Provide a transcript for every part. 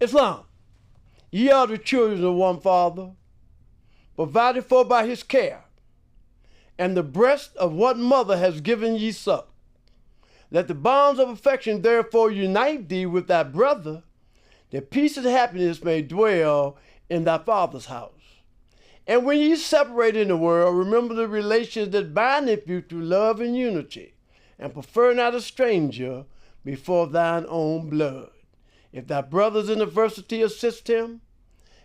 Islam. Ye are the children of one Father, provided for by his care, and the breast of one mother has given ye suck. Let the bonds of affection therefore unite thee with thy brother, that peace and happiness may dwell in thy father's house. And when ye separate in the world, remember the relations that bindeth you through love and unity, and prefer not a stranger before thine own blood. If thy brother is in adversity, assist him.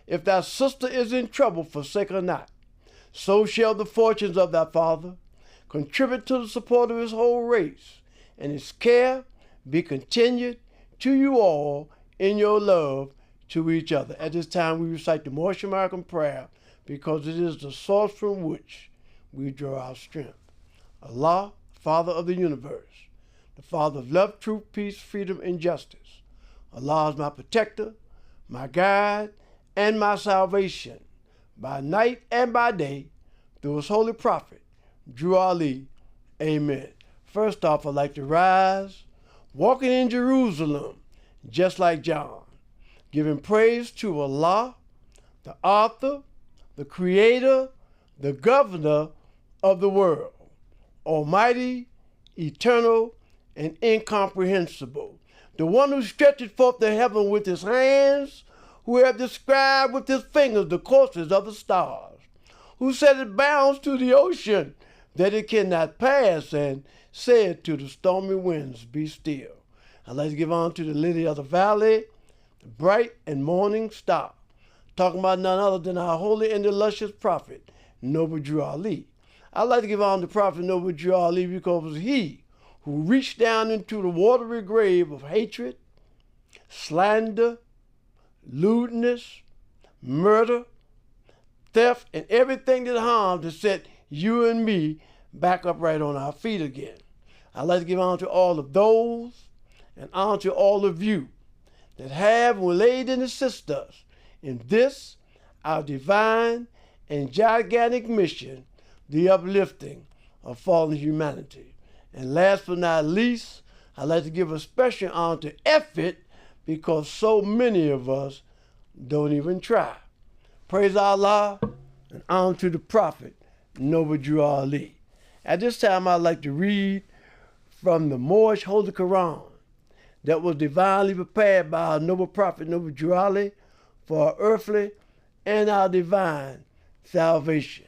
If thy sister is in trouble, forsake her not. So shall the fortunes of thy father contribute to the support of his whole race, and his care be continued to you all in your love to each other. At this time, we recite the Moorish American prayer, because it is the source from which we draw our strength. Allah, Father of the universe, the Father of love, truth, peace, freedom, and justice. Allah is my protector, my guide, and my salvation, by night and by day, through his holy prophet, Drew Ali. Amen. First off, I'd like to rise, walking in Jerusalem, just like John, giving praise to Allah, the author, the creator, the governor of the world, almighty, eternal, and incomprehensible, the one who stretches forth the heaven with his hands, who have described with his fingers the courses of the stars, who set it bounds to the ocean that it cannot pass, and said to the stormy winds, be still. I'd like to give honor to the lily of the valley, the bright and morning star, talking about none other than our holy and illustrious prophet, Noble Drew Ali. I'd like to give honor to Prophet Noble Drew Ali because it was he who reached down into the watery grave of hatred, slander, lewdness, murder, theft, and everything that harmed to set you and me back upright on our feet again. I'd like to give honor to all of those and honor to all of you that have and will aid and assist us in this, our divine and gigantic mission, the uplifting of fallen humanity. And last but not least, I'd like to give a special honor to effort, because so many of us don't even try. Praise Allah and honor to the Prophet, Noble Drew Ali. At this time, I'd like to read from the Moorish Holy Quran that was divinely prepared by our noble Prophet, Noble Drew Ali, for our earthly and our divine salvation.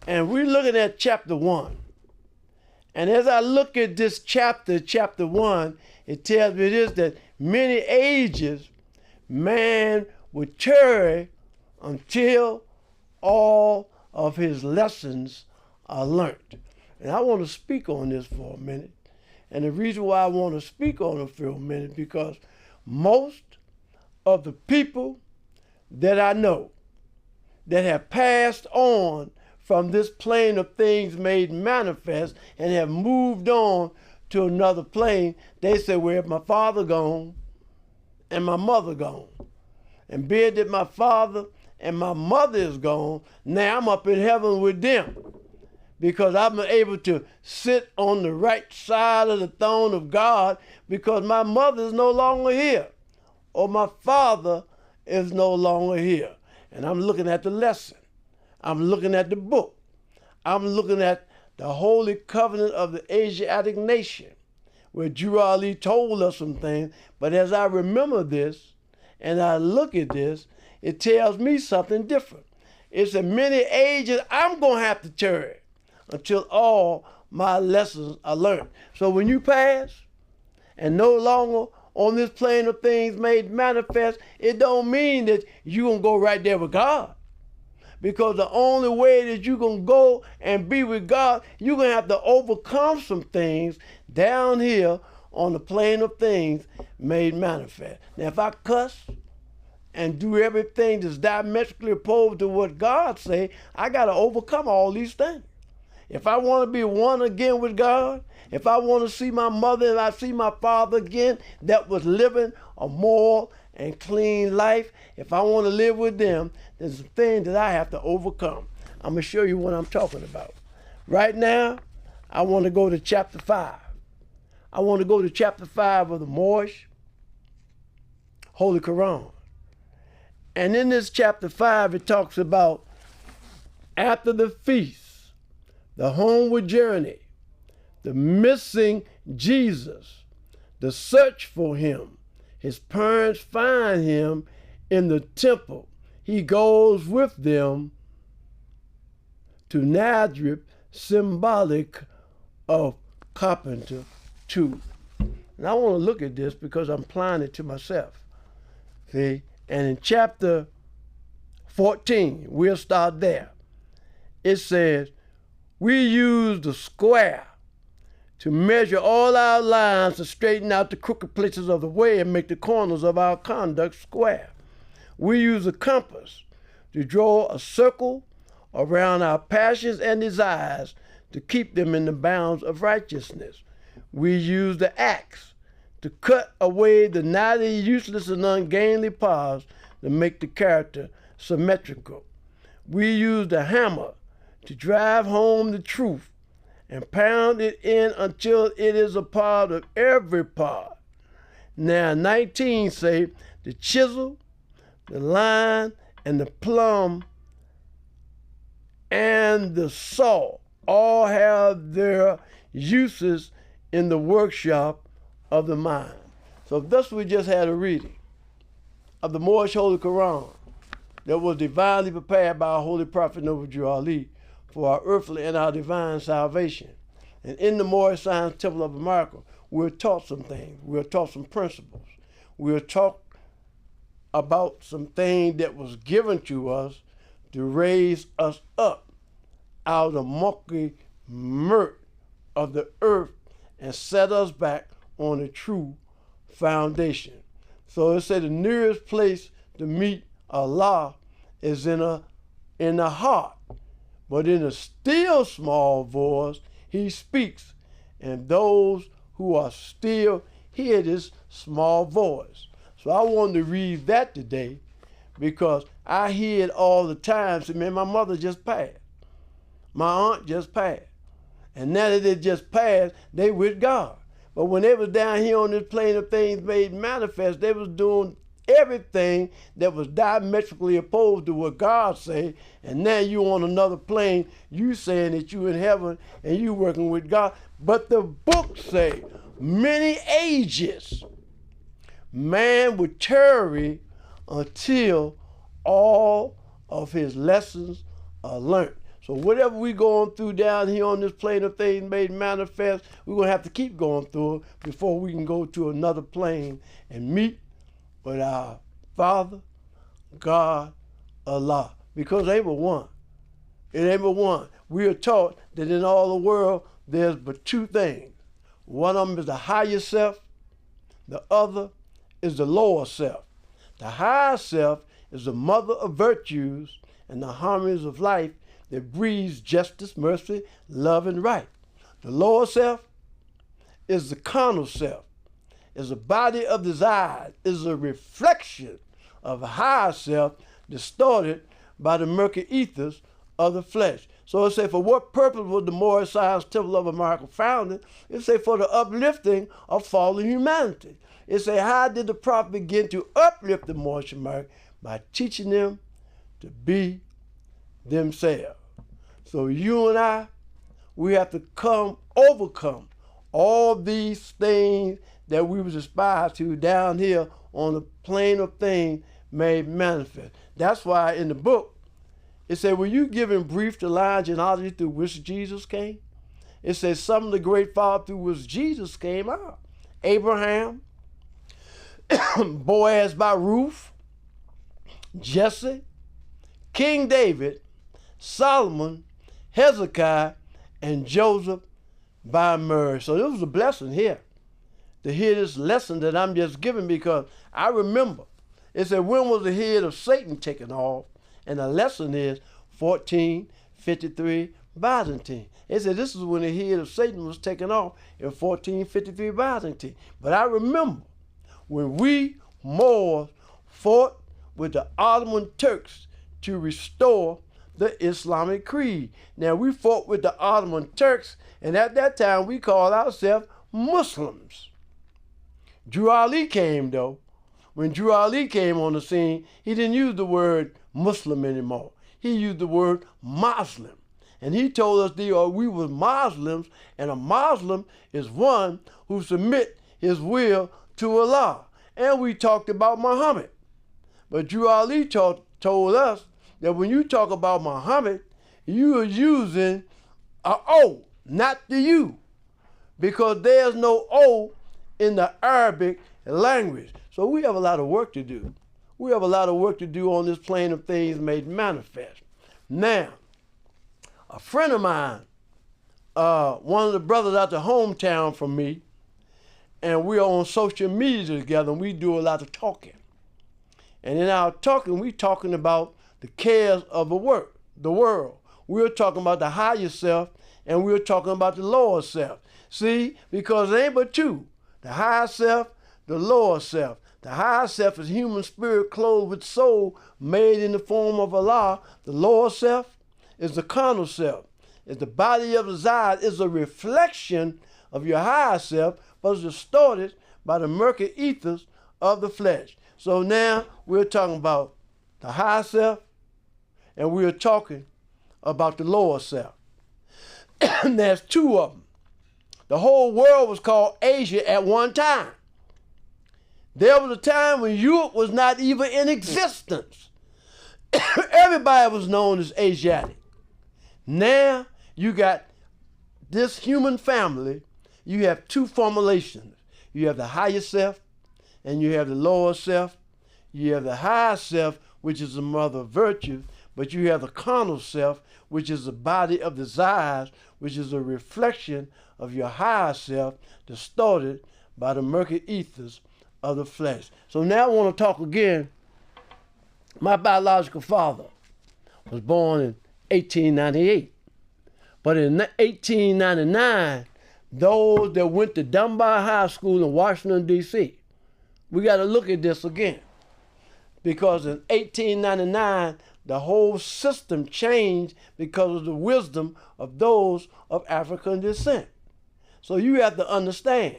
And we're looking at chapter 1. And as I look at this chapter 1, it tells me this, that many ages man would tarry until all of his lessons are learnt. And I want to speak on this for a minute. And the reason why I want to speak on it for a minute, because most of the people that I know that have passed on from this plane of things made manifest and have moved on to another plane, they say, well, if my father gone and my mother gone, and being that my father and my mother is gone, now I'm up in heaven with them, because I'm able to sit on the right side of the throne of God, because my mother is no longer here, or my father is no longer here. And I'm looking at the lesson. I'm looking at the book. I'm looking at the Holy Covenant of the Asiatic nation, where Drew Ali told us some things. But as I remember this and I look at this, it tells me something different. It's that many ages I'm going to have to tarry until all my lessons are learned. So when you pass and no longer on this plane of things made manifest, it don't mean that you're going to go right there with God. Because the only way that you're going to go and be with God, you're going to have to overcome some things down here on the plane of things made manifest. Now, if I cuss and do everything that's diametrically opposed to what God say, I got to overcome all these things. If I want to be one again with God, if I want to see my mother and I see my father again that was living a moral and clean life, if I want to live with them, there's a thing that I have to overcome. I'm going to show you what I'm talking about. Right now, I want to go to chapter 5. I want to go to chapter 5 of the Moorish Holy Quran. And in this chapter 5, it talks about after the feast, the homeward journey, the missing Jesus, the search for him. His parents find him in the temple. He goes with them to Nazareth, symbolic of carpenter tooth. And I want to look at this because I'm applying it to myself. See? And in chapter 14, we'll start there. It says, we use the square to measure all our lines to straighten out the crooked places of the way and make the corners of our conduct square. We use a compass to draw a circle around our passions and desires to keep them in the bounds of righteousness. We use the axe to cut away the knotty, useless, and ungainly paths to make the character symmetrical. We use the hammer to drive home the truth and pound it in until it is a part of every part. Now 19 say, the chisel, the line, and the plumb, and the saw all have their uses in the workshop of the mind. So thus we just had a reading of the Moorish Holy Quran that was divinely prepared by our Holy Prophet Noble Ali for our earthly and our divine salvation. And in the Moorish Science Temple of America, we're taught some things. We're taught some principles. We're taught about some things that was given to us to raise us up out of the mucky murk of the earth and set us back on a true foundation. So it said the nearest place to meet Allah is in the heart. But in a still small voice, he speaks, and those who are still hear this small voice. So I wanted to read that today because I hear it all the time. Say, man, my mother just passed. My aunt just passed. And now that they just passed, they with God. But when they was down here on this plane of things made manifest, they was doing everything that was diametrically opposed to what God say. And now you on another plane, you saying that you in heaven and you working with God. But the book say, many ages man would tarry until all of his lessons are learned. So whatever we going through down here on this plane of things made manifest, we're going to have to keep going through it before we can go to another plane and meet with our Father, God, Allah. Because they were one. It ain't but one. We are taught that in all the world, there's but two things. One of them is the higher self. The other is the lower self. The higher self is the mother of virtues and the harmonies of life that breeds justice, mercy, love, and right. The lower self is the carnal self, is a body of desire, is a reflection of a higher self distorted by the murky ethers of the flesh. So it say, for what purpose was the Moorish Science Temple of America founded? It say, for the uplifting of fallen humanity. It say, how did the prophet begin to uplift the Moorish America? By teaching them to be themselves. So you and I, we have to overcome all these things that we was aspired to down here on the plane of things made manifest. That's why in the book, it said, were you given brief the line genealogy through which Jesus came? It says some of the great fathers through which Jesus came out. Abraham, Boaz by Ruth, Jesse, King David, Solomon, Hezekiah, and Joseph by Mary. So it was a blessing here to hear this lesson that I'm just giving, because I remember it said, when was the head of Satan taken off? And the lesson is 1453 Byzantine. It said this is when the head of Satan was taken off in 1453 Byzantine. But I remember when we Moors fought with the Ottoman Turks to restore the Islamic creed. Now we fought with the Ottoman Turks, and at that time we called ourselves Muslims. Drew Ali came though, when Drew Ali came on the scene, he didn't use the word Muslim anymore. He used the word Muslim. And he told us we were Muslims, and a Muslim is one who submit his will to Allah. And we talked about Muhammad. But Drew Ali told us that when you talk about Muhammad, you are using a O, not the U, because there's no O in the Arabic language. So we have a lot of work to do. We have a lot of work to do on this plane of things made manifest. Now, a friend of mine, one of the brothers out the hometown from me, and we're on social media together, and we do a lot of talking. And in our talking, we're talking about the cares of the world. We're talking about the higher self, and we're talking about the lower self. See, because it ain't but two, the higher self, the lower self. The higher self is human spirit clothed with soul made in the form of Allah. The lower self is the carnal self. It's the body of the desire, is a reflection of your higher self, but it's distorted by the murky ethers of the flesh. So now we're talking about the higher self, and we're talking about the lower self. And there's two of them. The whole world was called Asia at one time. There was a time when Europe was not even in existence. Everybody was known as Asiatic. Now you got this human family, you have two formulations. You have the higher self and you have the lower self. You have the higher self, which is the mother of virtue, but you have the carnal self, which is the body of desires, which is a reflection of your higher self, distorted by the murky ethers of the flesh. So now I want to talk again. My biological father was born in 1898. But in 1899, those that went to Dunbar High School in Washington, D.C., we got to look at this again. Because in 1899, the whole system changed because of the wisdom of those of African descent. So you have to understand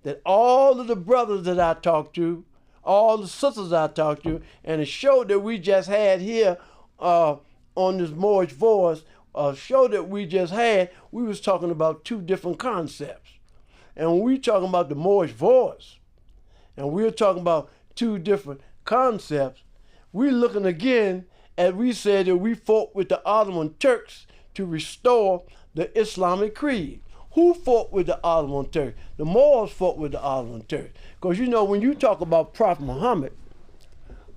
that all of the brothers that I talked to, all the sisters I talked to, and the show that we just had here on this MoorishVoice, a show that we just had, we was talking about two different concepts. And when we talking about the MoorishVoice, and we're talking about two different concepts, we're looking again, as we said that we fought with the Ottoman Turks to restore the Islamic creed. Who fought with the Ottoman Turks? The Moors fought with the Ottoman Turks. Because you know, when you talk about Prophet Muhammad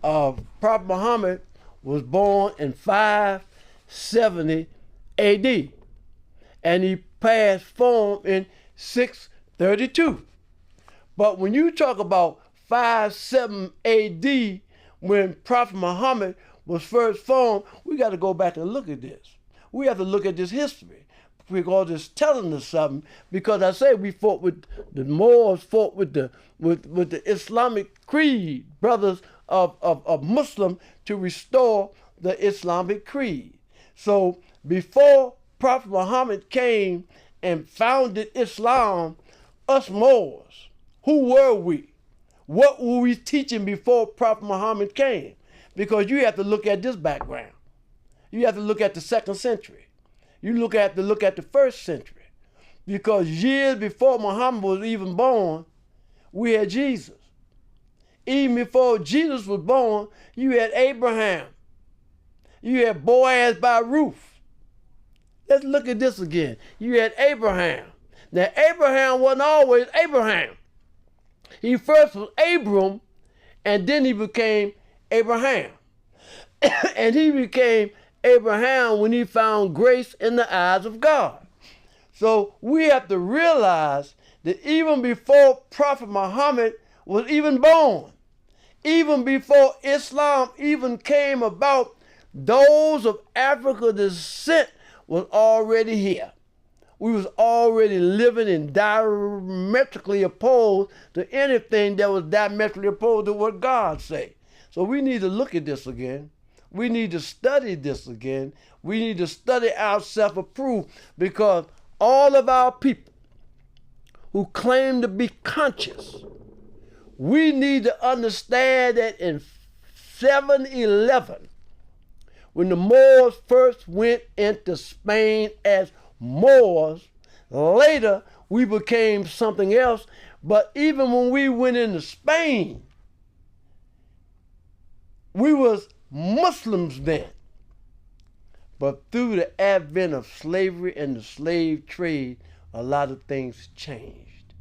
was born in 570 AD. And he passed form in 632. But when you talk about 57 AD, when Prophet Muhammad was first formed, we got to go back and look at this. We have to look at this history, because it's telling us something. Because I say we fought with the Moors, fought with the Islamic creed, brothers of Muslim, to restore the Islamic creed. So before Prophet Muhammad came and founded Islam, us Moors, who were we? What were we teaching before Prophet Muhammad came? Because you have to look at this background. You have to look at the 2nd century. You have to look at the 1st century. Because years before Muhammad was even born, we had Jesus. Even before Jesus was born, you had Abraham. You had Boaz by Ruth. Let's look at this again. You had Abraham. Now, Abraham wasn't always Abraham. He first was Abram, and then he became Abraham. And he became Abraham when he found grace in the eyes of God. So we have to realize that even before Prophet Muhammad was even born, even before Islam even came about, those of African descent was already here. We was already living in diametrically opposed to anything that was diametrically opposed to what God say. So we need to look at this again. We need to study this again. We need to study our self-approved, because all of our people who claim to be conscious, We need to understand that in 711, when the Moors first went into Spain as Moors, later we became something else. But even when we went into Spain, we was Muslims then. But through the advent of slavery and the slave trade, a lot of things changed.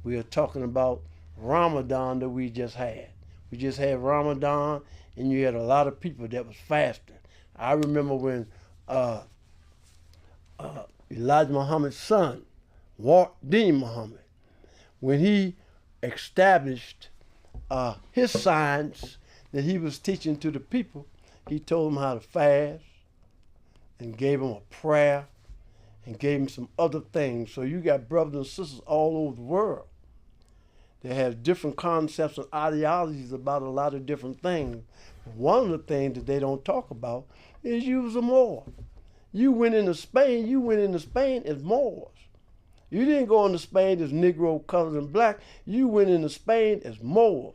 We are talking about Ramadan that we just had. We just had Ramadan, and you had a lot of people that was fasting. I remember when Elijah Muhammad's son, Dean Muhammad, when he established his science that he was teaching to the people, he told them how to fast and gave them a prayer and gave them some other things. So you got brothers and sisters all over the world that have different concepts and ideologies about a lot of different things. One of the things that they don't talk about is you was a Moor. You went into Spain as Moors. You didn't go into Spain as Negro, colored, and black. You went into Spain as Moors.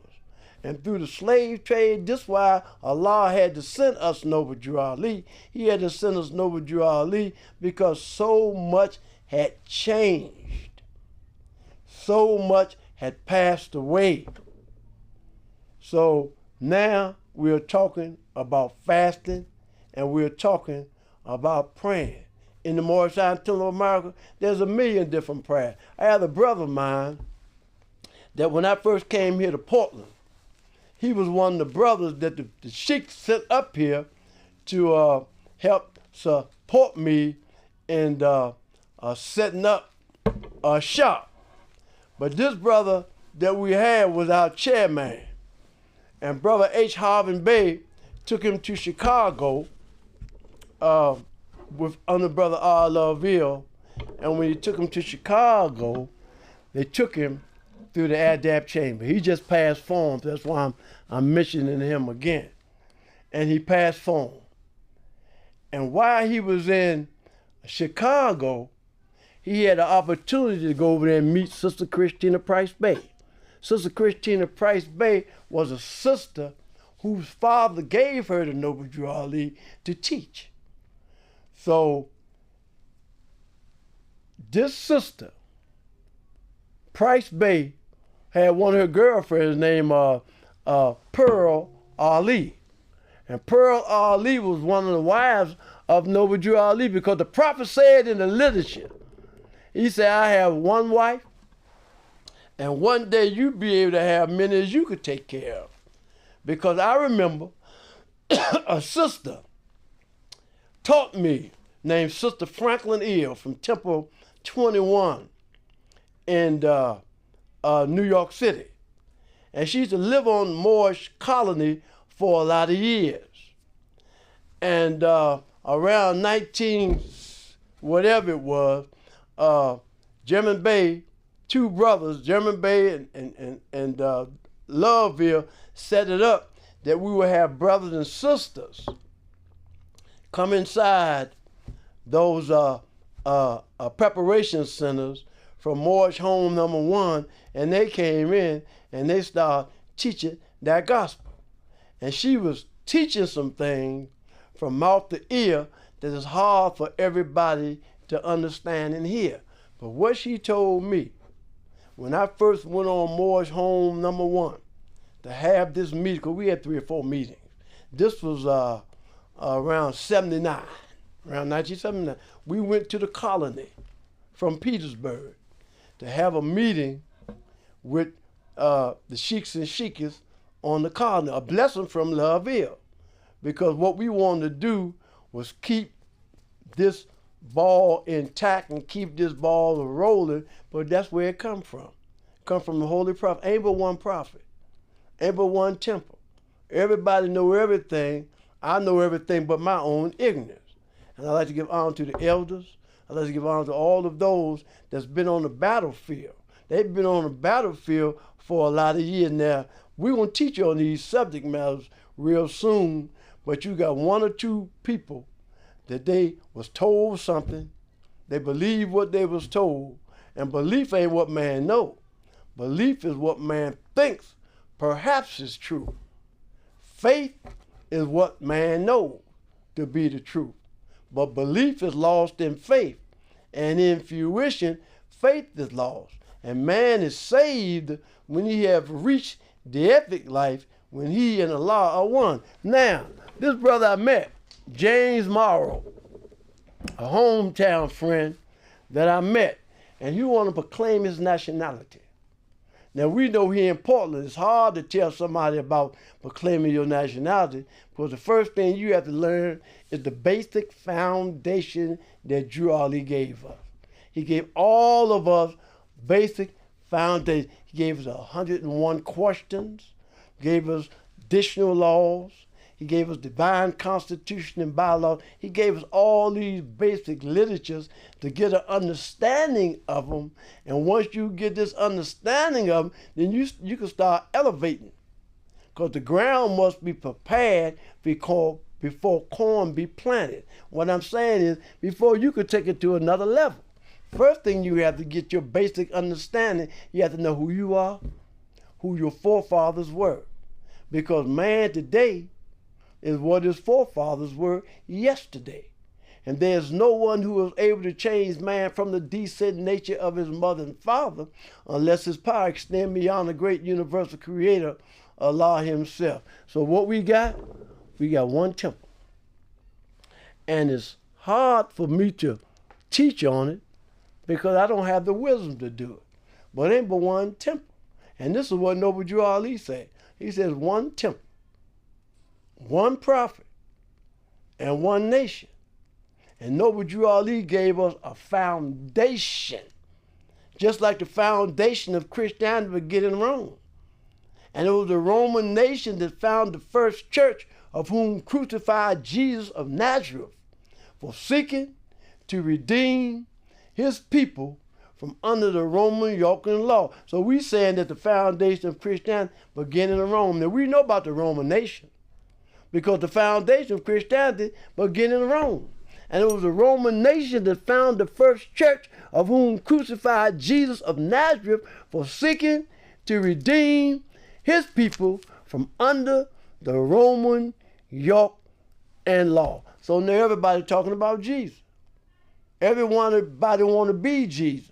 And through the slave trade, this is why Allah had to send us Noble Drew Ali. He had to send us Noble Drew Ali because so much had changed. So much had passed away. So now we're talking about fasting and we're talking about praying. In the Moorish Temple of America, there's a million different prayers. I had a brother of mine that when I first came here to Portland, he was one of the brothers that the Sheik sent up here to help support me in setting up a shop. But this brother that we had was our chairman. And Brother H. Harvin Bey took him to Chicago under Brother R. Loville. And when he took him to Chicago, they took him through the ADAP chamber. He just passed forms. That's why I'm mentioning him again. And he passed form. And while he was in Chicago, he had an opportunity to go over there and meet Sister Christina Price Bey. Sister Christina Price Bey was a sister whose father gave her the Noble Drew Ali to teach. So this sister, Price Bey, had one of her girlfriends named Pearl Ali. And Pearl Ali was one of the wives of Noble Drew Ali because the prophet said in the literature, he said, I have one wife, and one day you'll be able to have many as you could take care of. Because I remember a sister taught me named Sister Franklin Eel from Temple 21 in New York City. And she used to live on Moorish colony for a lot of years. And around 19, whatever it was, German Bey, two brothers, German Bey and Loveville, set it up that we would have brothers and sisters come inside those preparation centers from Moorish Home Number 1, and they came in and they started teaching that gospel. And she was teaching some things from mouth to ear that is hard for everybody to understand and hear. But what she told me, when I first went on Moorish Home Number 1 to have this meeting, because we had 3 or 4 meetings. This was around 79, around 1979. We went to the colony from Petersburg to have a meeting with the Sheiks and Sheikas on the colony, a blessing from Loveville. Because what we wanted to do was keep this ball intact and keep this ball rolling, but that's where it come from. It come from the Holy Prophet. Ain't but one prophet. Ain't but one temple. Everybody know everything. I know everything but my own ignorance. And I like to give honor to the elders. I like to give honor to all of those that's been on the battlefield. They've been on the battlefield for a lot of years now. We're going to teach you on these subject matters real soon, but you got 1 or 2 people that they was told something, they believe what they was told, and belief ain't what man know. Belief is what man thinks perhaps is true. Faith is what man knows to be the truth. But belief is lost in faith. And in fruition, faith is lost. And man is saved when he have reached the epic life, when he and Allah are one. Now, this brother I met, James Morrow, a hometown friend that I met, and he wanted to proclaim his nationality. Now, we know here in Portland, it's hard to tell somebody about proclaiming your nationality, because the first thing you have to learn is the basic foundation that Drew Ali gave us. He gave all of us basic foundation. He gave us 101 questions, gave us additional laws, he gave us divine constitution and bylaws. He gave us all these basic literatures to get an understanding of them. And once you get this understanding of them, then you can start elevating. Because the ground must be prepared before corn be planted. What I'm saying is, before you could take it to another level, first thing you have to get your basic understanding, you have to know who you are, who your forefathers were. Because man today is what his forefathers were yesterday. And there's no one who is able to change man from the decent nature of his mother and father unless his power extends beyond the great universal creator, Allah himself. So what we got one temple. And it's hard for me to teach on it because I don't have the wisdom to do it. But it ain't but one temple. And this is what Noble Drew Ali said. He says one temple, one prophet, and one nation. And Noble Drew Ali gave us a foundation, just like the foundation of Christianity began in Rome. And it was the Roman nation that founded the first church, of whom crucified Jesus of Nazareth, for seeking to redeem his people from under the Roman yoke and law. So we saying that the foundation of Christianity began in Rome. Now we know about the Roman nation, because the foundation of Christianity began in Rome. And it was the Roman nation that founded the first church, of whom crucified Jesus of Nazareth, for seeking to redeem his people from under the Roman yoke and law. So now everybody talking about Jesus. Everybody want to be Jesus.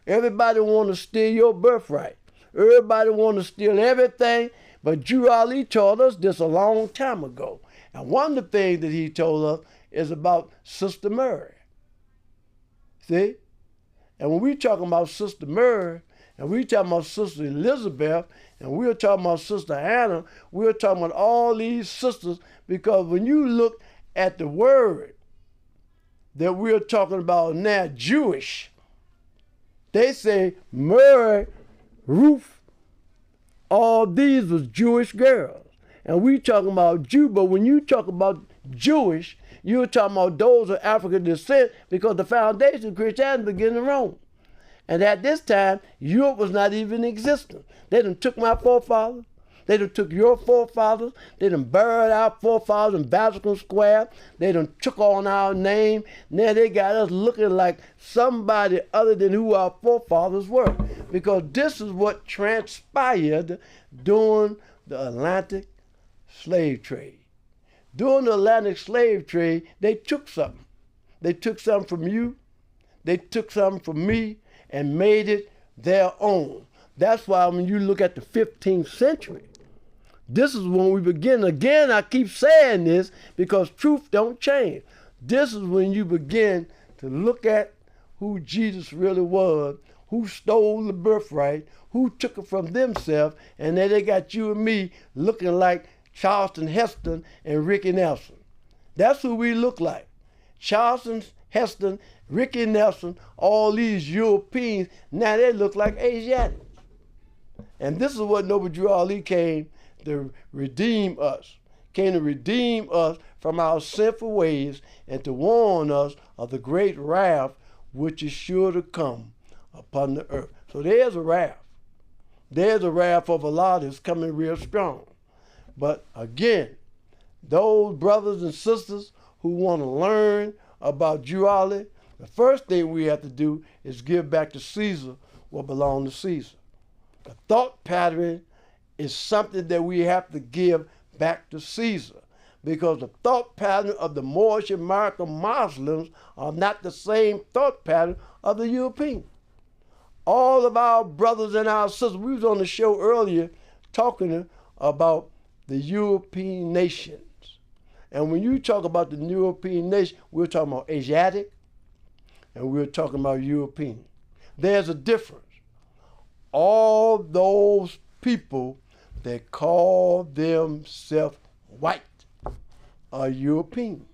Everybody want to steal your birthright. Everybody want to steal everything. But Drew Ali told us this a long time ago. And one of the things that he told us is about Sister Mary. See? And when we talking about Sister Mary, and we talking about Sister Elizabeth, and we were talking about Sister Hannah, we were talking about all these sisters, because when you look at the word that we're talking about now, Jewish, they say Mary, Ruth, all these was Jewish girls. And we talking about Jew, but when you talk about Jewish, you're talking about those of African descent, because the foundation of Christianity began in Rome. And at this time, Europe was not even existent. They done took my forefathers. They done took your forefathers. They done buried our forefathers in Vatican Square. They done took on our name. Now they got us looking like somebody other than who our forefathers were. Because this is what transpired during the Atlantic slave trade. During the Atlantic slave trade, they took something. They took something from you. They took something from me and made it their own. That's why when you look at the 15th century, this is when we begin. Again, I keep saying this because truth don't change. This is when you begin to look at who Jesus really was, who stole the birthright, who took it from themselves, and then they got you and me looking like Charlton Heston and Ricky Nelson. That's who we look like. Charlton Heston, Ricky Nelson, all these Europeans, now they look like Asiatics. And this is what Noble Drew Ali came to redeem us. Came to redeem us from our sinful ways and to warn us of the great wrath which is sure to come upon the earth. So there's a wrath. There's a wrath of Allah that's coming real strong. But again, those brothers and sisters who want to learn about Drew Ali, the first thing we have to do is give back to Caesar what belongs to Caesar. The thought pattern is something that we have to give back to Caesar, because the thought pattern of the Moorish American Muslims are not the same thought pattern of the Europeans. All of our brothers and our sisters, we was on the show earlier talking about the European nations. And when you talk about the European nation, we're talking about Asiatic and we're talking about European. There's a difference. All those people that call themselves white are European.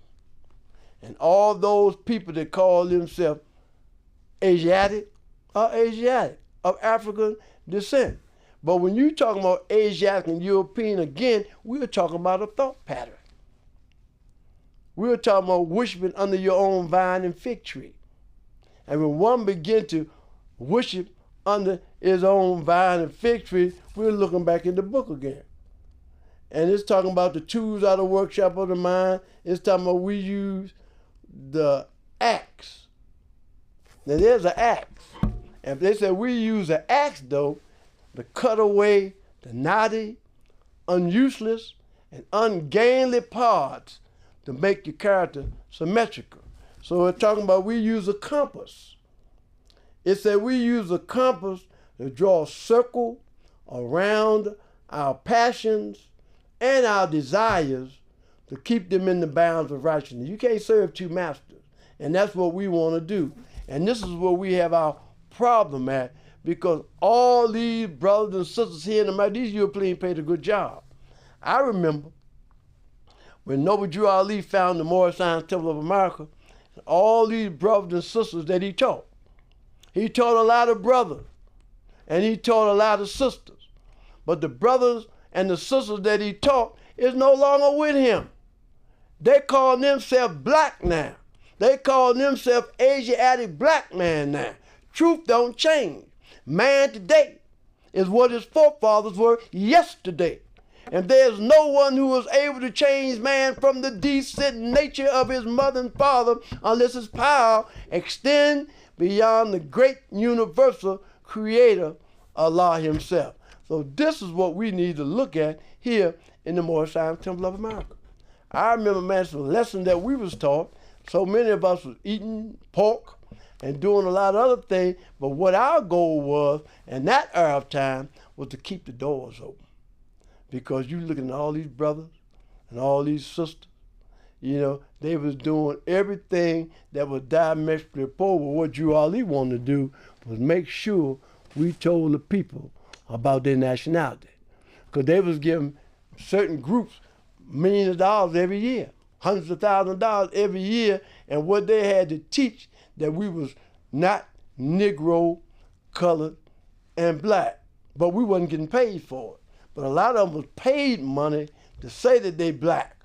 And all those people that call themselves Asiatic are Asiatic, of African descent. But when you talk about Asiatic and European, again, we're talking about a thought pattern. We're talking about worshiping under your own vine and fig tree. And when one begins to worship under his own vine and fig tree, we're looking back in the book again. And it's talking about the tools out of the workshop of the mind. It's talking about we use the axe. Now there's an axe. And if they say we use an axe though, to cut away the knotty, unuseless, and ungainly parts to make your character symmetrical. So we're talking about we use a compass. It said we use a compass to draw a circle around our passions and our desires to keep them in the bounds of righteousness. You can't serve two masters. And that's what we want to do. And this is where we have our problem at, because all these brothers and sisters here in America, these Europeans paid a good job. I remember when Noble Drew Ali founded the Moorish Temple of America, all these brothers and sisters that he taught. He taught a lot of brothers and he taught a lot of sisters. But the brothers and the sisters that he taught is no longer with him. They call themselves black now. They call themselves Asiatic black man now. Truth don't change. Man today is what his forefathers were yesterday. And there's no one who was able to change man from the decent nature of his mother and father unless his power extend beyond the great universal creator, Allah himself. So this is what we need to look at here in the Moorish Temple of America. I remember, man, some lesson that we was taught. So many of us was eating pork and doing a lot of other things, but what our goal was in that era of time was to keep the doors open. Because you looking at all these brothers and all these sisters, you know, they was doing everything that was diametrically opposed. What Drew Ali wanted to do was make sure we told the people about their nationality. Because they was giving certain groups millions of dollars every year, hundreds of thousands of dollars every year, and what they had to teach that we was not Negro, colored, and black. But we wasn't getting paid for it. But a lot of them was paid money to say that they black,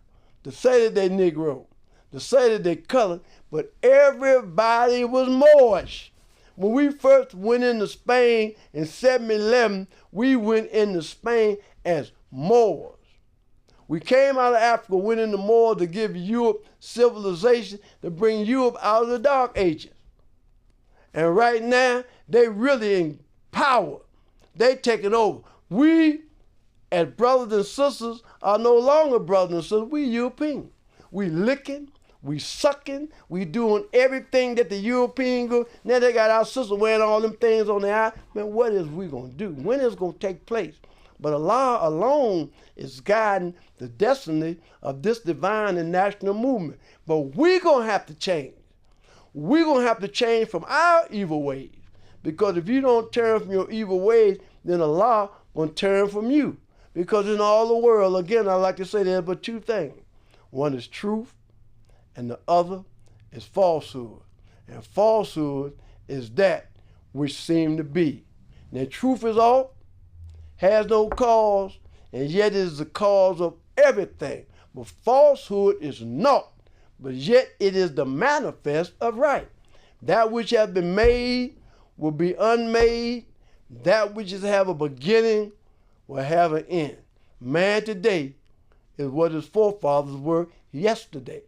to say that they Negro, to say that they colored, but everybody was Moorish. When we first went into Spain in 711, we went into Spain as Moors. We came out of Africa, went into Moors to give Europe civilization, to bring Europe out of the Dark Ages. And right now, they really in power. They taking over. We, as brothers and sisters, are no longer brothers and sisters. We European. We licking, we sucking, we doing everything that the European go. Now they got our sisters wearing all them things on their eye. Man, what is we gonna do? When is it gonna take place? But Allah alone is guiding the destiny of this divine and national movement. But we're gonna have to change. We're gonna have to change from our evil ways. Because if you don't turn from your evil ways, then Allah gonna turn from you. Because in all the world, again, I like to say there's but two things. One is truth, and the other is falsehood. And falsehood is that which seem to be. Now, truth is all, has no cause, and yet is the cause of everything. But falsehood is naught, but yet it is the manifest of right. That which has been made will be unmade. That which is have a beginning will have an end. Man today is what his forefathers were yesterday.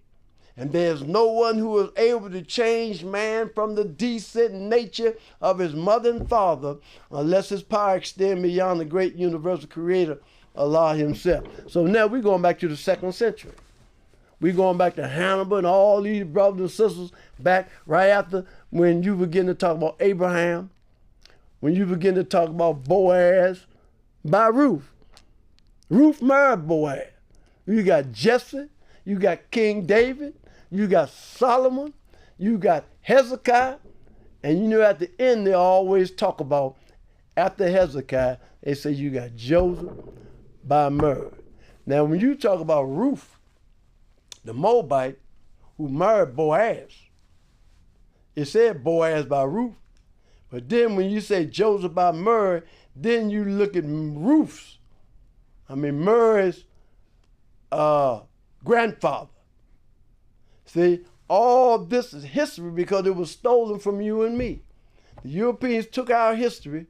And there's no one who is able to change man from the decent nature of his mother and father unless his power extends beyond the great universal creator, Allah himself. So now we're going back to the 2nd century. We're going back to Hannibal and all these brothers and sisters back right after when you begin to talk about Abraham, when you begin to talk about Boaz by Ruth. Ruth married Boaz. You got Jesse, you got King David, you got Solomon, you got Hezekiah, and you know at the end they always talk about, after Hezekiah, they say you got Joseph by Mary. Now when you talk about Ruth, the Moabite who married Boaz, it said Boaz by Ruth, but then when you say Joseph by Mary, then you look at Ruth's, Mary's grandfather. See, all this is history because it was stolen from you and me. The Europeans took our history,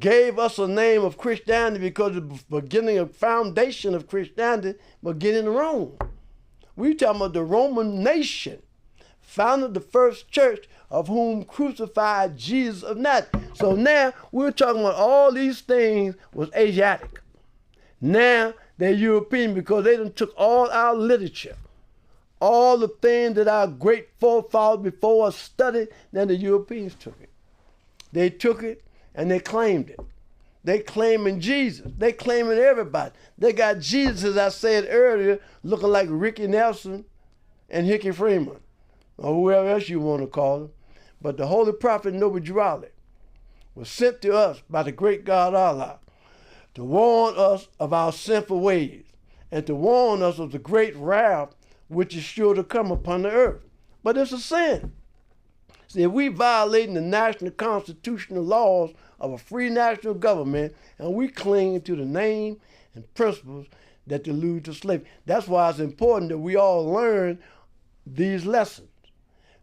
gave us a name of Christianity because the beginning of foundation of Christianity began in Rome. We talking about the Roman nation founded the first church of whom crucified Jesus of Nazareth. So now we're talking about all these things was Asiatic. Now they're European because they done took all our literature, all the things that our great forefathers before us studied, then the Europeans took it. They took it and they claimed it. They claiming Jesus. They claiming everybody. They got Jesus, as I said earlier, looking like Ricky Nelson and Hickey Freeman, or whoever else you want to call them. But the holy prophet Noble was sent to us by the great God Allah to warn us of our sinful ways and to warn us of the great wrath which is sure to come upon the earth. But it's a sin. See, if we violating the national constitutional laws of a free national government and we cling to the name and principles that allude to slavery, that's why it's important that we all learn these lessons.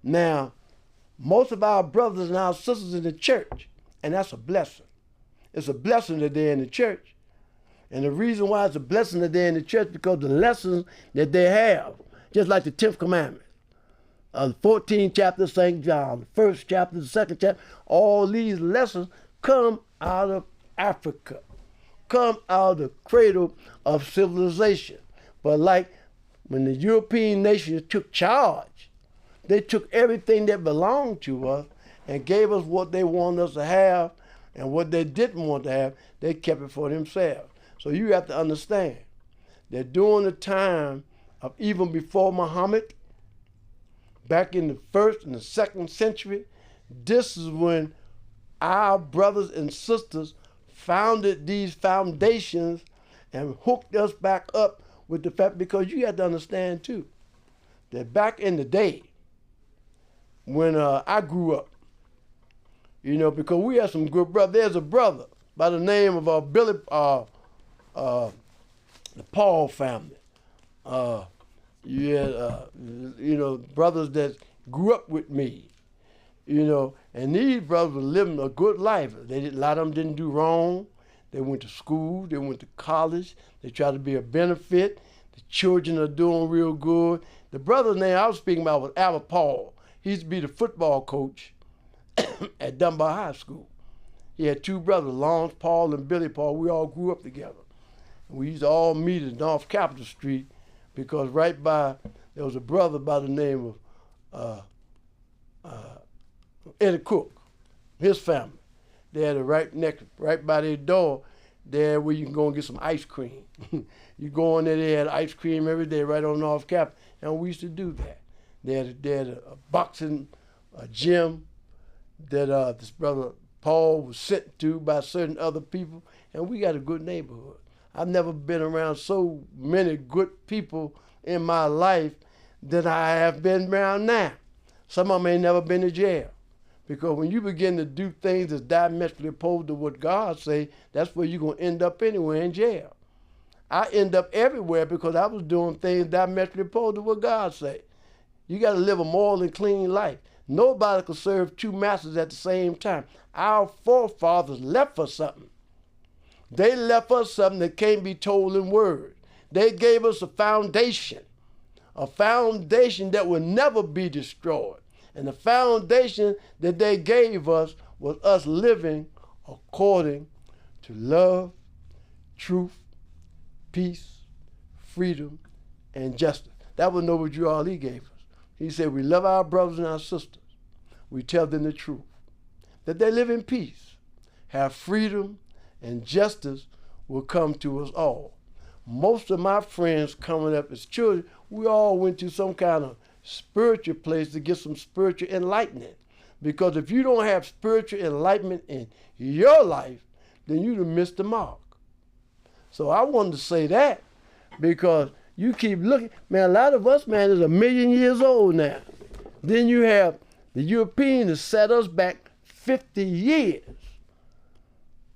Now, most of our brothers and our sisters in the church, and that's a blessing. It's a blessing that they're in the church. And the reason why it's a blessing that they're in the church because the lessons that they have, just like the 10th commandment, the 14th chapter of St. John, the 1st chapter, the 2nd chapter, all these lessons come out of Africa, come out of the cradle of civilization. But like when the European nations took charge, they took everything that belonged to us and gave us what they wanted us to have, and what they didn't want to have, they kept it for themselves. So you have to understand that during the time of even before Muhammad, back in the 1st and the 2nd century, this is when our brothers and sisters founded these foundations and hooked us back up with the fact, because you have to understand too, that back in the day, when I grew up, because we had some good brothers. There's a brother by the name of Billy, the Paul family. You had, brothers that grew up with me, and these brothers were living a good life. A lot of them didn't do wrong. They went to school, they went to college, they tried to be a benefit. The children are doing real good. The brother's name I was speaking about was Albert Paul. He used to be the football coach at Dunbar High School. He had 2 brothers, Lawrence Paul and Billy Paul. We all grew up together. We used to all meet at North Capitol Street because right by, there was a brother by the name of Eddie Cook, his family. They had it right by their door, there where you can go and get some ice cream. You go in there, they had ice cream every day right on North Capitol, and we used to do that. They had a boxing gym that this brother Paul was sent to by certain other people, and we got a good neighborhood. I've never been around so many good people in my life that I have been around now. Some of them ain't never been to jail. Because when you begin to do things that's diametrically opposed to what God say, that's where you're going to end up anywhere, in jail. I end up everywhere because I was doing things diametrically opposed to what God say. You got to live a moral and clean life. Nobody could serve 2 masters at the same time. Our forefathers left us something. They left us something that can't be told in words. They gave us a foundation a foundation that will never be destroyed. And the foundation that they gave us was us living according to love, truth, peace, freedom, and justice. That was what Ali gave us. He said, we love our brothers and our sisters. We tell them the truth. That they live in peace, have freedom, and justice will come to us all. Most of my friends coming up as children, we all went to some kind of spiritual place to get some spiritual enlightenment. Because if you don't have spiritual enlightenment in your life, then you'd have missed the mark. So I wanted to say that because you keep looking. Man, a lot of us, man, is 1,000,000 years old now. Then you have the Europeans that set us back 50 years.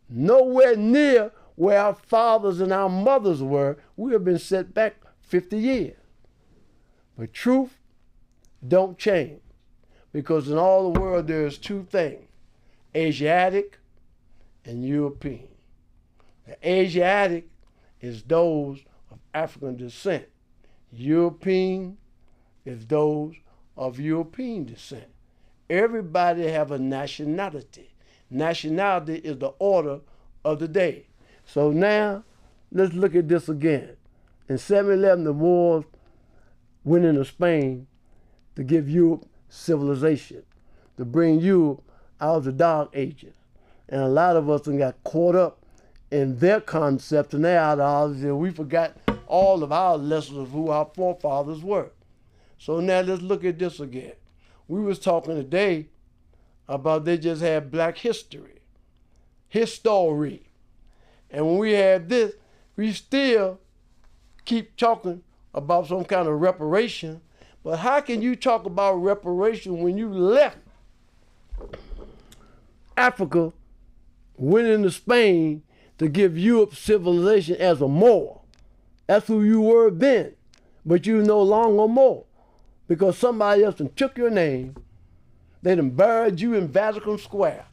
Nowhere near where our fathers and our mothers were. We have been set back 50 years. But truth don't change. Because in all the world there's two things, Asiatic and European. The Asiatic is those of African descent. European is those of European descent. Everybody have a nationality. Nationality is the order of the day. So now, let's look at this again. In 711, the Moors went into Spain to give Europe civilization, to bring Europe out of the Dark Ages. And a lot of us got caught up in their concepts and their ideology, and we forgot all of our lessons of who our forefathers were. So now let's look at this again. We was talking today about they just had black history. And when we have this, we still keep talking about some kind of reparation. But how can you talk about reparation when you left Africa, went into Spain to give Europe civilization as a Moor? That's who you were then, but you no longer Moor because somebody else done took your name. They done buried you in Vatican Square,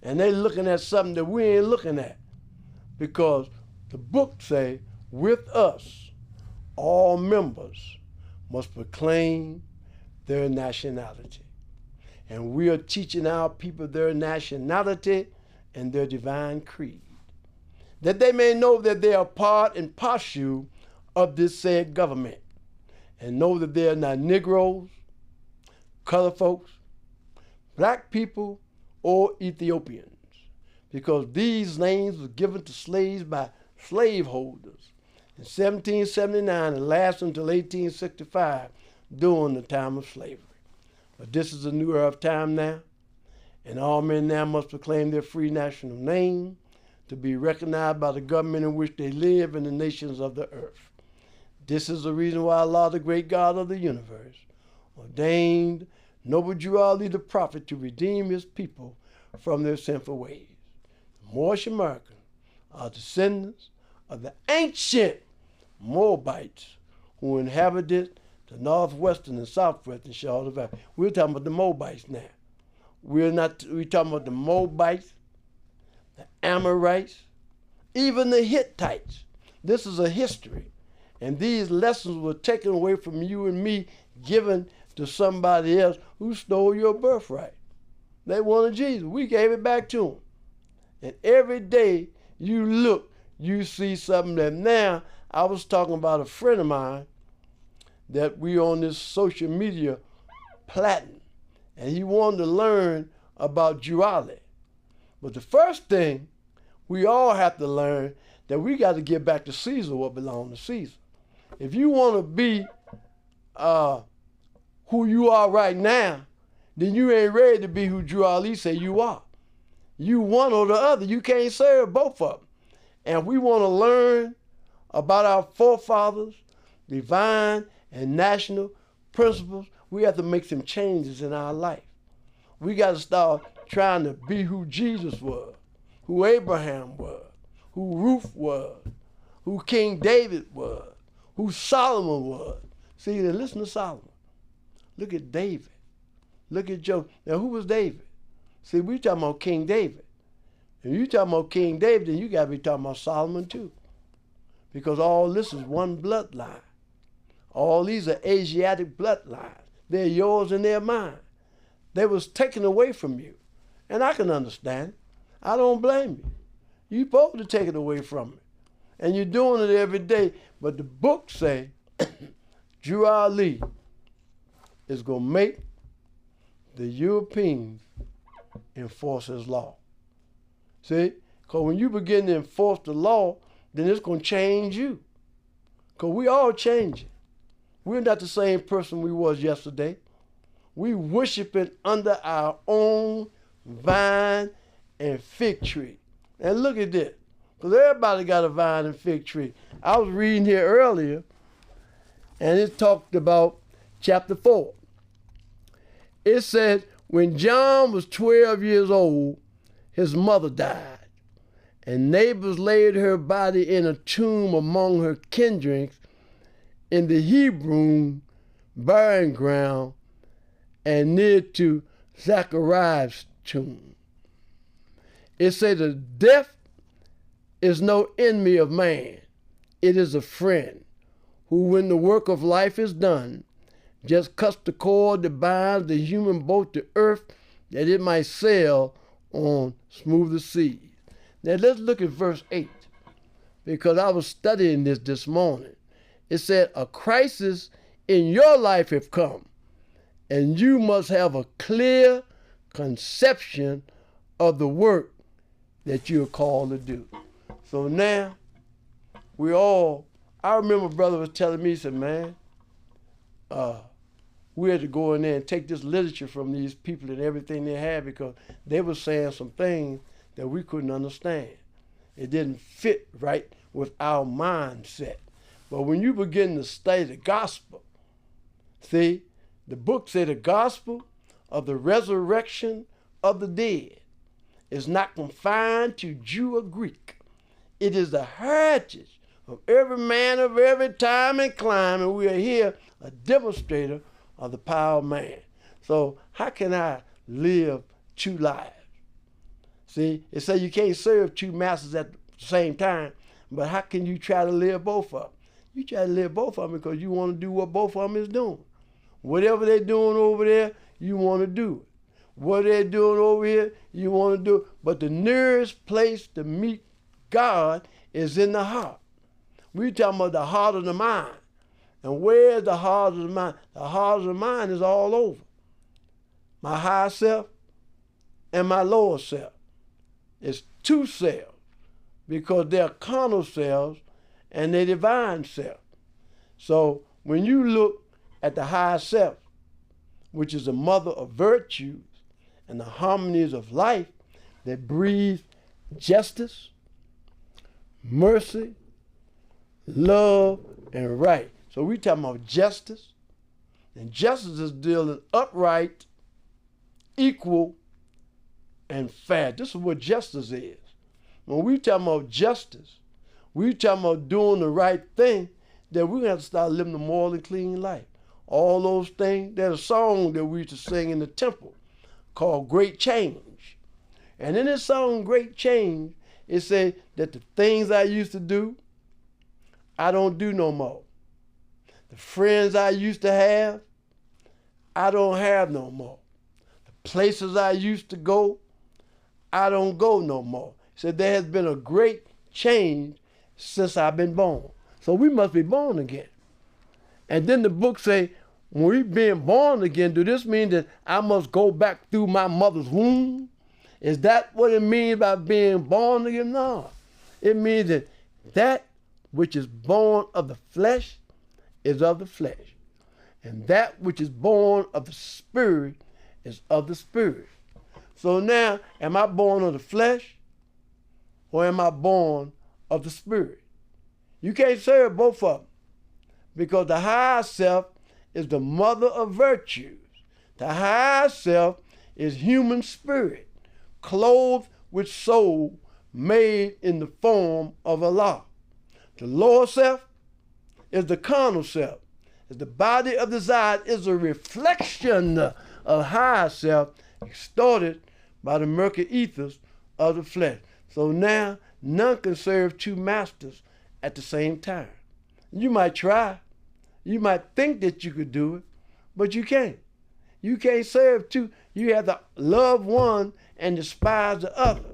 and they looking at something that we ain't looking at because the book say, with us, all members must proclaim their nationality. And we are teaching our people their nationality and their divine creed, that they may know that they are part and parcel of this said government, and know that they are not Negroes, colored folks, black people, or Ethiopians, because these names were given to slaves by slaveholders in 1779 and lasted until 1865 during the time of slavery. But this is a new era of time now, and all men now must proclaim their free national name to be recognized by the government in which they live and the nations of the earth. This is the reason why Allah, the great God of the universe, ordained noble Jew Ali the prophet to redeem his people from their sinful ways. The Moorish Americans are descendants of the ancient Moabites who inhabited the northwestern and southwestern shores of Africa. We're talking about the Moabites now. We're talking about the Moabites, the Amorites, even the Hittites. This is a history. And these lessons were taken away from you and me, given to somebody else who stole your birthright. They wanted Jesus. We gave it back to them. And every day you look, you see something that now, I was talking about a friend of mine that we on this social media platinum, and he wanted to learn about Jewali. But the first thing we all have to learn that we got to give back to Caesar what belongs to Caesar. If you want to be who you are right now, then you ain't ready to be who Drew Ali say you are. You one or the other. You can't serve both of them. And we want to learn about our forefathers, divine and national principles. We have to make some changes in our life. We got to start trying to be who Jesus was, who Abraham was, who Ruth was, who King David was, who Solomon was. See, then listen to Solomon. Look at David. Look at Job. Now, who was David? See, we talking about King David. If you talking about King David, then you got to be talking about Solomon too. Because all this is one bloodline. All these are Asiatic bloodlines. They're yours and they're mine. They was taken away from you. And I can understand. I don't blame you. You're supposed to take it away from me. And you're doing it every day. But the book say, Drew Ali is going to make the Europeans enforce his law. See? Because when you begin to enforce the law, then it's going to change you. Because we all changing. We're not the same person we was yesterday. We worshiping under our own vine and fig tree. And look at this. Because everybody got a vine and fig tree. I was reading here earlier, and it talked about chapter 4. It said, when John was 12 years old, his mother died, and neighbors laid her body in a tomb among her kindreds in the Hebrew burying ground and near to Zachariah's tomb. It said that death is no enemy of man. It is a friend who, when the work of life is done, just cuts the cord that binds the human boat to earth that it might sail on smoother seas. Now let's look at verse 8, because I was studying this morning. It said, a crisis in your life have come, and you must have a clear conception of the work that you're called to do. So now, I remember brother was telling me, he said, man, we had to go in there and take this literature from these people and everything they had, because they were saying some things that we couldn't understand. It didn't fit right with our mindset. But when you begin to study the gospel, see, the book said the gospel of the resurrection of the dead is not confined to Jew or Greek. It is the heritage of every man of every time and clime, and we are here a demonstrator of the power of man. So how can I live two lives? See, it says you can't serve two masters at the same time, but how can you try to live both of them? You try to live both of them because you want to do what both of them is doing. Whatever they're doing over there, you want to do it. What they're doing over here, you want to do it. But the nearest place to meet God is in the heart. We're talking about the heart of the mind. And where's the heart of the mind? The heart of the mind is all over. My higher self and my lower self. It's two selves, because they're carnal selves and they're divine self. So when you look at the higher self, which is the mother of virtues and the harmonies of life that breathe justice, mercy, love, and right. So we talking about justice, and justice is dealing upright, equal, and fair. This is what justice is. When we talking about justice, we talking about doing the right thing, then we're going to have to start living a moral and clean life. All those things, there's a song that we used to sing in the temple called Great Change. And in this song, Great Change, it said that the things I used to do, I don't do no more. The friends I used to have, I don't have no more. The places I used to go, I don't go no more. He said there has been a great change since I've been born. So we must be born again. And then the book say, when we being born again, do this mean that I must go back through my mother's womb? Is that what it means by being born again? No. It means that that which is born of the flesh is of the flesh. And that which is born of the spirit is of the spirit. So now, am I born of the flesh or am I born of the spirit? You can't serve both of them, because the higher self is the mother of virtues. The higher self is human spirit, clothed with soul, made in the form of Allah. The lower self is the carnal self. The body of desire is a reflection of higher self, extorted by the murky ethers of the flesh. So now, none can serve two masters at the same time. You might try. You might think that you could do it, but you can't. You can't serve two. You have to love one and despise the other.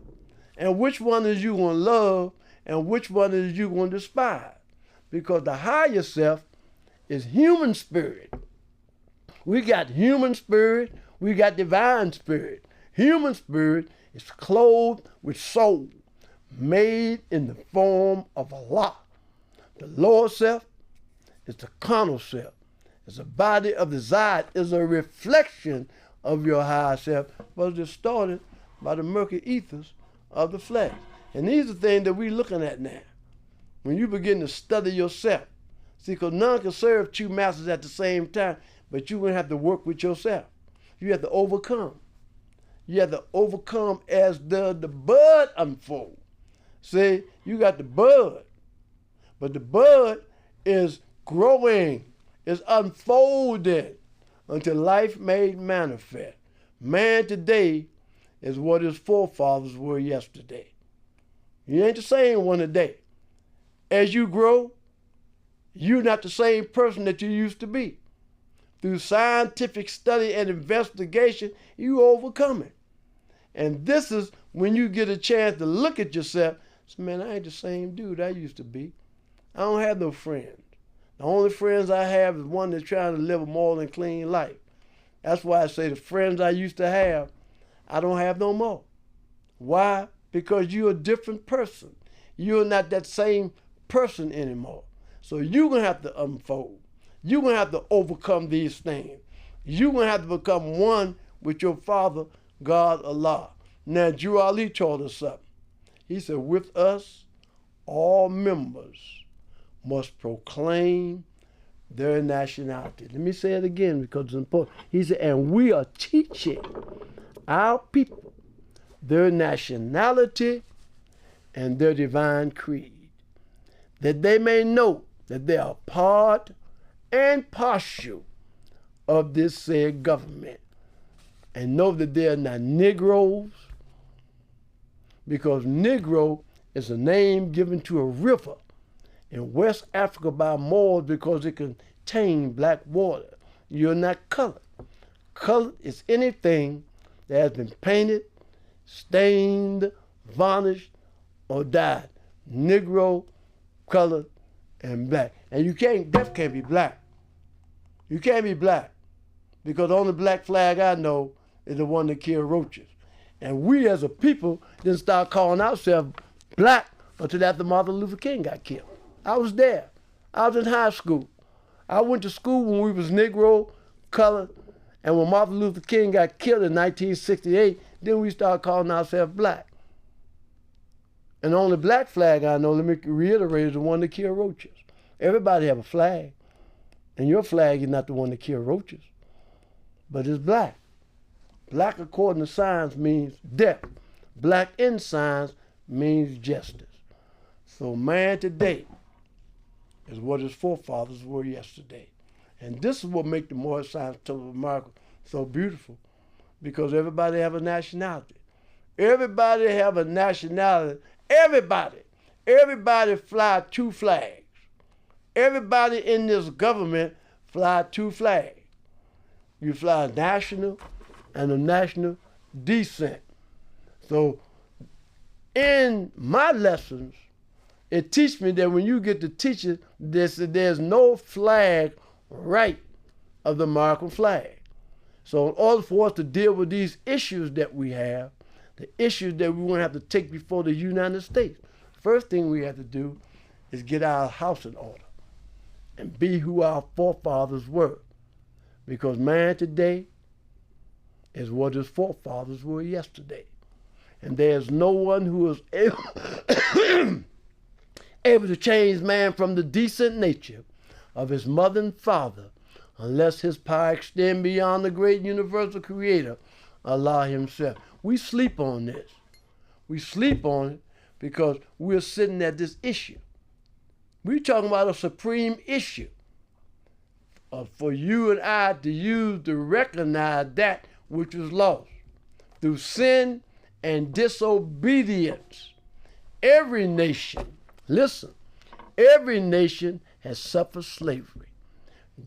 And which one is you going to love and which one is you going to despise? Because the higher self is human spirit. We got human spirit, we got divine spirit. Human spirit is clothed with soul, made in the form of Allah. The lower self is the carnal self. It's a body of desire, is a reflection of your higher self, but it's distorted by the murky ethers of the flesh. And these are things that we're looking at now. When you begin to study yourself. See, because none can serve two masters at the same time, but you're going to have to work with yourself. You have to overcome. You have to overcome as the bud unfolds. See, you got the bud, but the bud is growing, is unfolding until life made manifest. Man today is what his forefathers were yesterday. You ain't the same one today. As you grow, you're not the same person that you used to be. Through scientific study and investigation, you overcome it. And this is when you get a chance to look at yourself. Say, man, I ain't the same dude I used to be. I don't have no friends. The only friends I have is one that's trying to live a moral and clean life. That's why I say the friends I used to have, I don't have no more. Why? Because you're a different person. You're not that same person anymore. So you're going to have to unfold. You're going to have to overcome these things. You're going to have to become one with your Father, God, Allah. Now, Drew Ali told us something. He said, with us, all members must proclaim their nationality. Let me say it again because it's important. He said, and we are teaching our people their nationality and their divine creed, that they may know that they are part and partial of this said government, and know that they are not Negroes, because Negro is a name given to a river in West Africa by Moors because it contains black water. You're not colored. Colored is anything that has been painted, stained, varnished, or dyed. Negro, colored, and black. And you can't, deaf can't be black. You can't be black because the only black flag I know is the one that killed roaches. And we as a people didn't start calling ourselves black until after Martin Luther King got killed. I was there. I was in high school. I went to school when we was Negro, colored, and when Martin Luther King got killed in 1968, then we started calling ourselves black. And the only black flag I know, let me reiterate, is the one that killed roaches. Everybody have a flag. And your flag is not the one that killed roaches, but it's black. Black, according to science, means death. Black in science means justice. So man today is what his forefathers were yesterday. And this is what makes the Moorish science of America so beautiful, because everybody have a nationality. Everybody have a nationality. Everybody fly two flags. Everybody in this government fly two flags. You fly a national and a national descent. So in my lessons, it teaches me that when you get to teach it, there's no flag right of the American flag. So in order for us to deal with these issues that we have, the issues that we want to have to take before the United States, first thing we have to do is get our house in order and be who our forefathers were. Because man today is what his forefathers were yesterday. And there's no one who is able to change man from the decent nature of his mother and father unless his power extend beyond the great universal creator, Allah himself. We sleep on this. We sleep on it because we're sitting at this issue. We're talking about a supreme issue for you and I to use to recognize that which was lost through sin and disobedience. Every nation, listen, every nation has suffered slavery.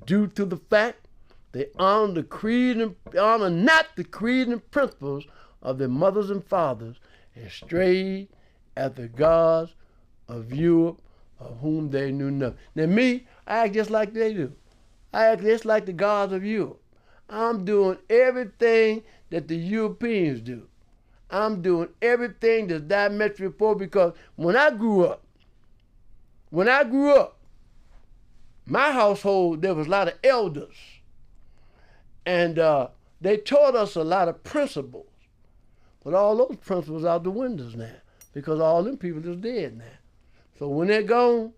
due to the fact they honor the creed and honor not the creed and principles of their mothers and fathers, and strayed after the gods of Europe, of whom they knew nothing. Now me, I act just like they do. I act just like the gods of Europe. I'm doing everything that the Europeans do. I'm doing everything that's diametrically opposed, because when I grew up, my household, there was a lot of elders. And they taught us a lot of principles. But all those principles out the windows now, because all them people is dead now. So when they're gone,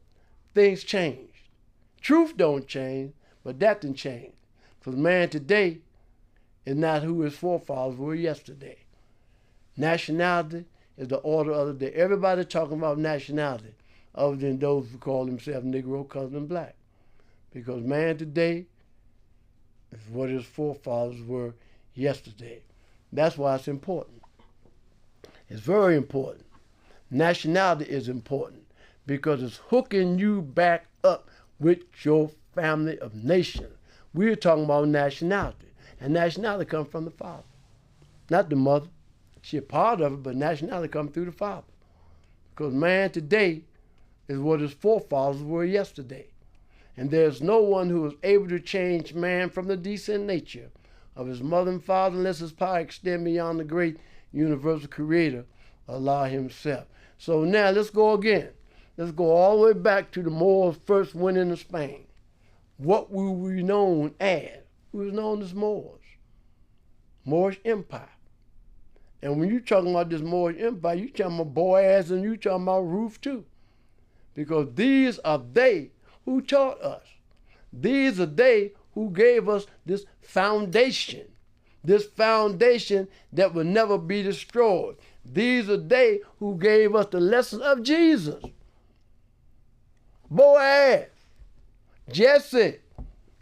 things change. Truth don't change, but that didn't change. Because man today is not who his forefathers were yesterday. Nationality is the order of the day. Everybody talking about nationality, other than those who call themselves Negro, colored, and black. Because man today is what his forefathers were yesterday. That's why it's important. It's very important. Nationality is important because it's hooking you back up with your family of nations. We're talking about nationality, and nationality comes from the father, not the mother. She's a part of it, but nationality comes through the father. Because man today is what his forefathers were yesterday. And there's no one who is able to change man from the decent nature of his mother and father unless his power extend beyond the great universal creator, Allah himself. So now let's go again. Let's go all the way back to the Moors first went into Spain. What were we known as? We was known as Moors. Moorish Empire. And when you're talking about this Moorish Empire, you're talking about Boaz and you're talking about Ruth too. Because these are they who taught us. These are they who gave us this foundation that will never be destroyed. These are they who gave us the lessons of Jesus. Boaz, Jesse,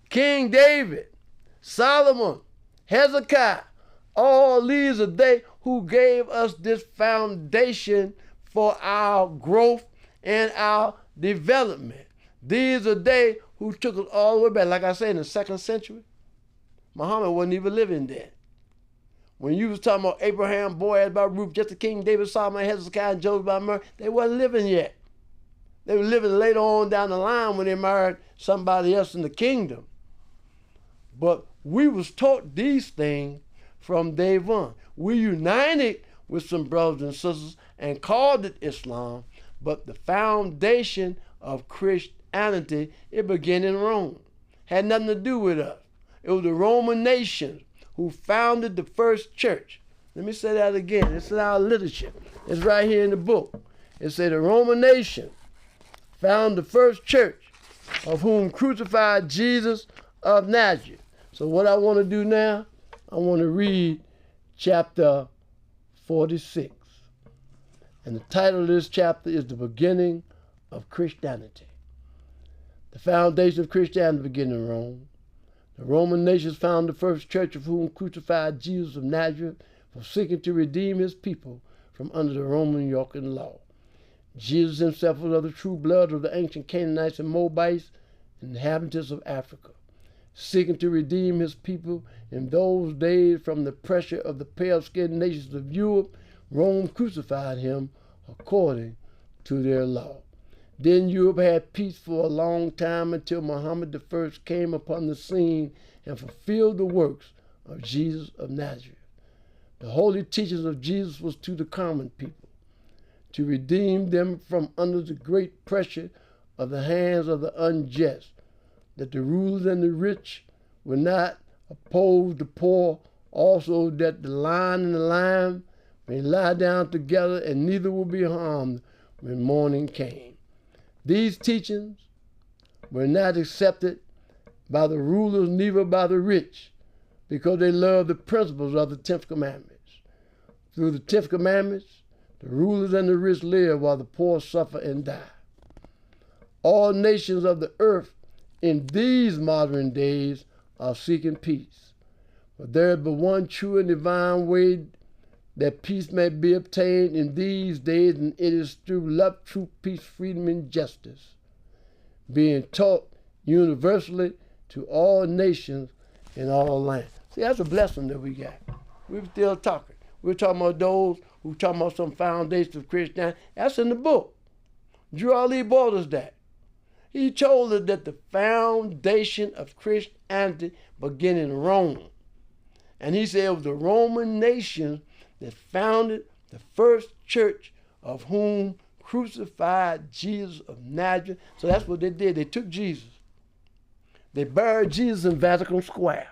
King David, Solomon, Hezekiah, all these are they who gave us this foundation for our growth and our development. These are they who took us all the way back. Like I said, in the 2nd century, Muhammad wasn't even living then. When you was talking about Abraham, Boaz by Ruth, just the King David, Solomon, Hezekiah, and Joseph by Mary, they wasn't living yet. They were living later on down the line when they married somebody else in the kingdom. But we was taught these things from day one. We united with some brothers and sisters and called it Islam, but the foundation of Christianity, it began in Rome. Had nothing to do with us. It was the Roman nations who founded the first church. Let me say that again. It's in our literature. It's right here in the book. It said the Roman nation found the first church, of whom crucified Jesus of Nazareth. So what I want to do now, I want to read chapter 46. And the title of this chapter is The Beginning of Christianity. The foundation of Christianity began in Rome. The Roman nations found the first church, of whom crucified Jesus of Nazareth for seeking to redeem his people from under the Roman yoke and law. Jesus himself was of the true blood of the ancient Canaanites and Moabites, inhabitants of Africa, seeking to redeem his people in those days from the pressure of the pale-skinned nations of Europe. Rome crucified him according to their law. Then Europe had peace for a long time until Muhammad I came upon the scene and fulfilled the works of Jesus of Nazareth. The holy teachings of Jesus was to the common people, to redeem them from under the great pressure of the hands of the unjust, that the rulers and the rich would not oppose the poor, also that the lion and the lamb may lie down together, and neither will be harmed when morning came. These teachings were not accepted by the rulers, neither by the rich, because they loved the principles of the 10th commandments. Through the 10th commandments, the rulers and the rich live while the poor suffer and die. All nations of the earth in these modern days are seeking peace. But there is but one true and divine way that peace may be obtained in these days, and it is through love, truth, peace, freedom, and justice, being taught universally to all nations in all lands. See, that's a blessing that we got. We're still talking. We're talking about those who talking about some foundation of Christianity. That's in the book. Drew Ali brought us that. He told us that the foundation of Christianity began in Rome. And he said it was the Roman nation that founded the first church of whom crucified Jesus of Nazareth. So that's what they did. They took Jesus. They buried Jesus in Vatican Square.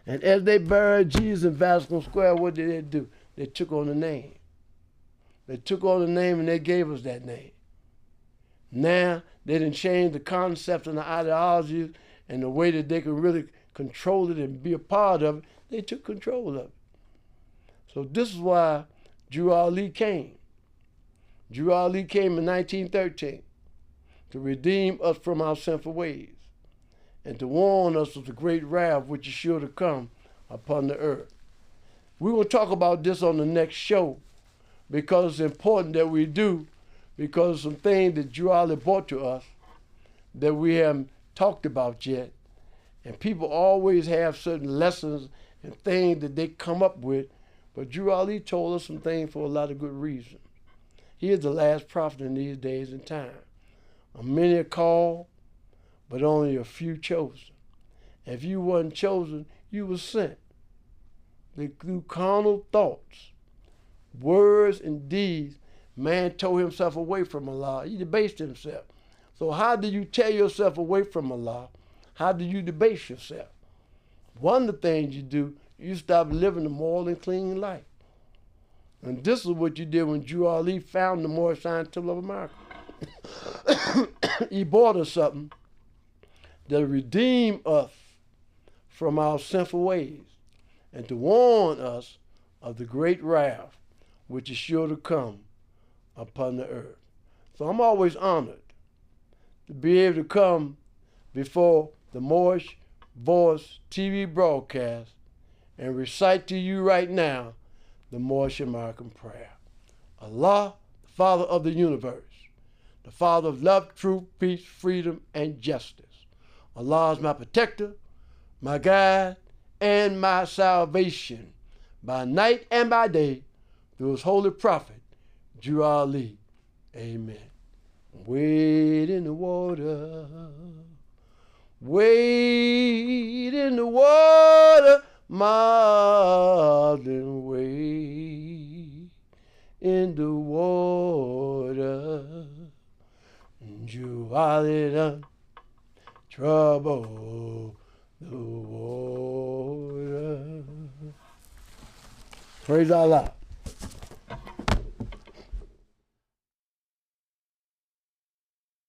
And as they buried Jesus in Vatican Square, what did they do? They took on the name. They took on the name and they gave us that name. Now, they didn't change the concepts and the ideologies and the way that they could really control it and be a part of it. They took control of it. So this is why Drew Ali came. Drew Ali came in 1913 to redeem us from our sinful ways and to warn us of the great wrath which is sure to come upon the earth. We will talk about this on the next show because it's important that we do, because of some things that Drew Ali brought to us that we haven't talked about yet. And people always have certain lessons and things that they come up with, but Drew Ali told us some things for a lot of good reasons. He is the last prophet in these days and time. Many are called, but only a few chosen. If you weren't chosen, you were sent. Through carnal thoughts, words, and deeds, man tore himself away from Allah. He debased himself. So how do you tear yourself away from Allah? How do you debase yourself? One of the things you do, you stop living a moral and clean life. And this is what you did when Drew Ali found the Moorish Science Temple of America. He brought us something that redeemed us from our sinful ways and to warn us of the great wrath which is sure to come upon the earth. So I'm always honored to be able to come before the MoorishVoice TV broadcast and recite to you right now the Moorish American prayer. Allah, the Father of the universe, the Father of love, truth, peace, freedom, and justice. Allah is my protector, my guide, and my salvation by night and by day through his holy prophet, Drew Ali. Amen. Wade in the water, wade in the water, Marlin, wade in the water. Drew Ali done trouble the water. Praise Allah.